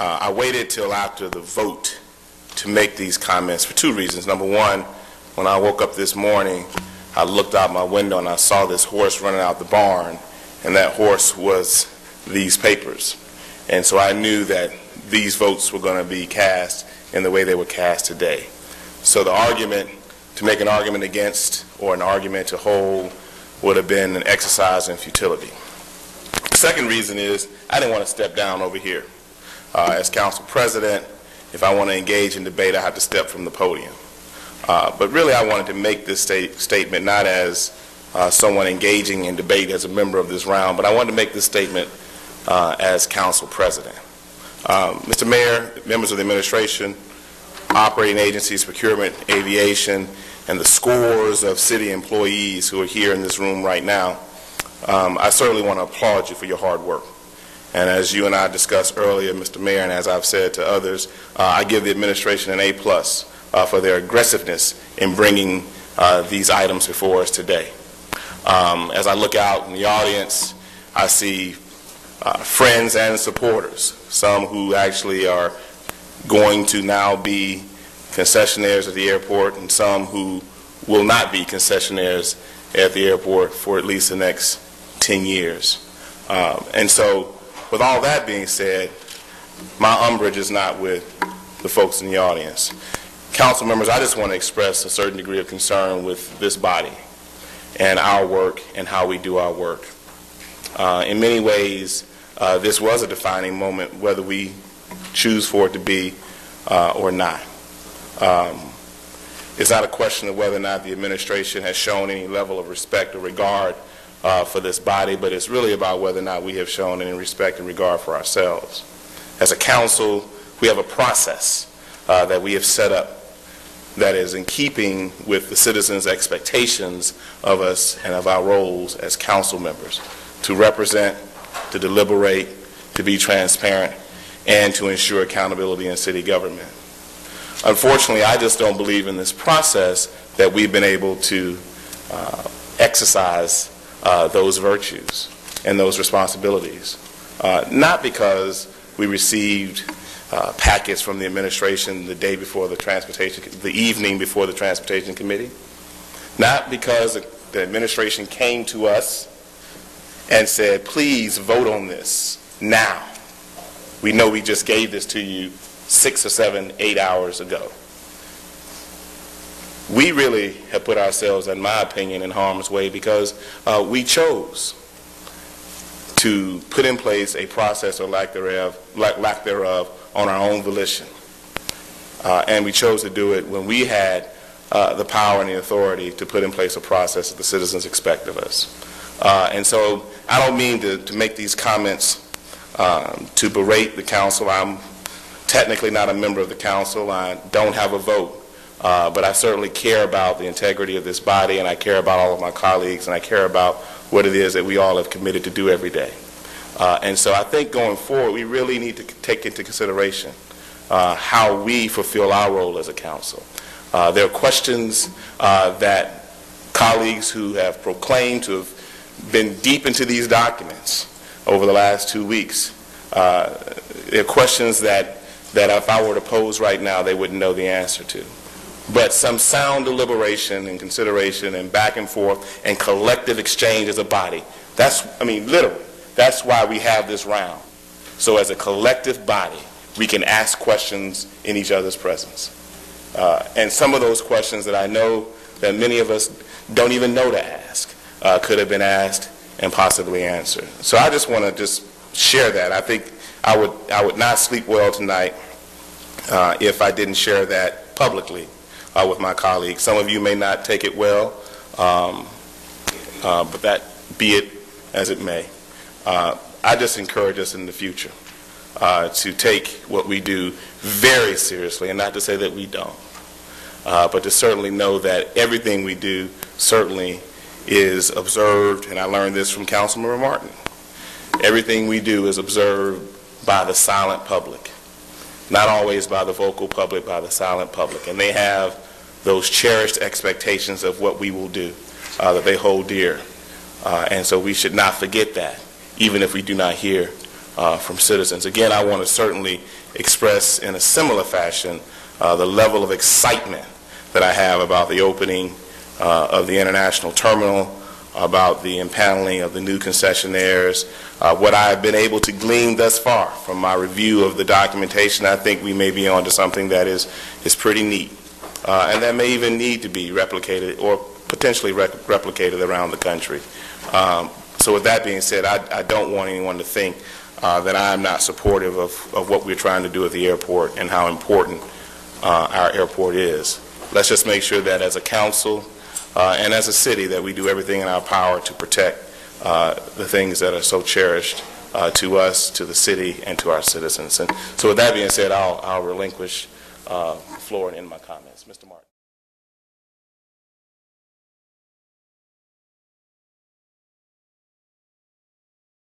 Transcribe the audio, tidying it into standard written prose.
I waited till after the vote to make these comments for two reasons. Number one, when I woke up this morning, I looked out my window and I saw this horse running out the barn, and that horse was these papers. And so I knew that these votes were going to be cast in the way they were cast today. So the argument, to make an argument against or an argument to hold, would have been an exercise in futility. The second reason is I didn't want to step down over here. As council president, if I want to engage in debate, I have to step from the podium. But really I wanted to make this statement not as someone engaging in debate as a member of this round, but I wanted to make this statement as council president. Mr. Mayor, members of the administration, operating agencies, procurement, aviation, and the scores of city employees who are here in this room right now, I certainly want to applaud you for your hard work. And as you and I discussed earlier, Mr. Mayor, and as I've said to others, I give the administration an A+ for their aggressiveness in bringing these items before us today. As I look out in the audience, I see friends and supporters, some who actually are going to now be concessionaires at the airport, and some who will not be concessionaires at the airport for at least the next 10 years. And so, with all that being said, my umbrage is not with the folks in the audience. Council members, I just want to express a certain degree of concern with this body and our work and how we do our work. In many ways, this was a defining moment, whether we choose for it to be or not. It's not a question of whether or not the administration has shown any level of respect or regard for this body, but it's really about whether or not we have shown any respect and regard for ourselves. As a council, we have a process that we have set up that is in keeping with the citizens' expectations of us and of our roles as council members, to represent, to deliberate, to be transparent, and to ensure accountability in city government. Unfortunately, I just don't believe in this process that we've been able to exercise those virtues and those responsibilities. Not because we received packets from the administration the day before the evening before the Transportation Committee. Not because the administration came to us and said, please vote on this now. We know we just gave this to you 6 or 7, 8 hours ago. We really have put ourselves, in my opinion, in harm's way because we chose to put in place a process or lack thereof on our own volition. And we chose to do it when we had the power and the authority to put in place a process that the citizens expect of us. And so I don't mean to make these comments to berate the council. I'm technically not a member of the council. I don't have a vote. But I certainly care about the integrity of this body, and I care about all of my colleagues, and I care about what it is that we all have committed to do every day. And so I think going forward, we really need to take into consideration how we fulfill our role as a council. There are questions that colleagues who have proclaimed to have been deep into these documents over the last 2 weeks. There are questions that if I were to pose right now, they wouldn't know the answer to. But some sound deliberation and consideration and back and forth and collective exchange as a body, literally, that's why we have this round. So as a collective body, we can ask questions in each other's presence. And some of those questions that I know that many of us don't even know to ask could have been asked and possibly answered. So I just want to share that. I think I would not sleep well tonight if I didn't share that publicly with my colleagues. Some of you may not take it well, but that be it as it may. I just encourage us in the future to take what we do very seriously, and not to say that we don't, but to certainly know that everything we do certainly is observed, and I learned this from Councilmember Martin. Everything we do is observed by the silent public, not always by the vocal public, by the silent public, and they have those cherished expectations of what we will do that they hold dear, and so we should not forget that, even if we do not hear from citizens. Again, I want to certainly express in a similar fashion the level of excitement that I have about the opening of the international terminal, about the impaneling of the new concessionaires. What I have been able to glean thus far from my review of the documentation, I think we may be on to something that is pretty neat, and that may even need to be replicated or potentially replicated around the country. So with that being said, I don't want anyone to think that I am not supportive of what we're trying to do at the airport and how important our airport is. Let's just make sure that as a council and as a city that we do everything in our power to protect the things that are so cherished to us, to the city, and to our citizens. And so with that being said, I'll relinquish the floor and end my comments. Mr. Martin.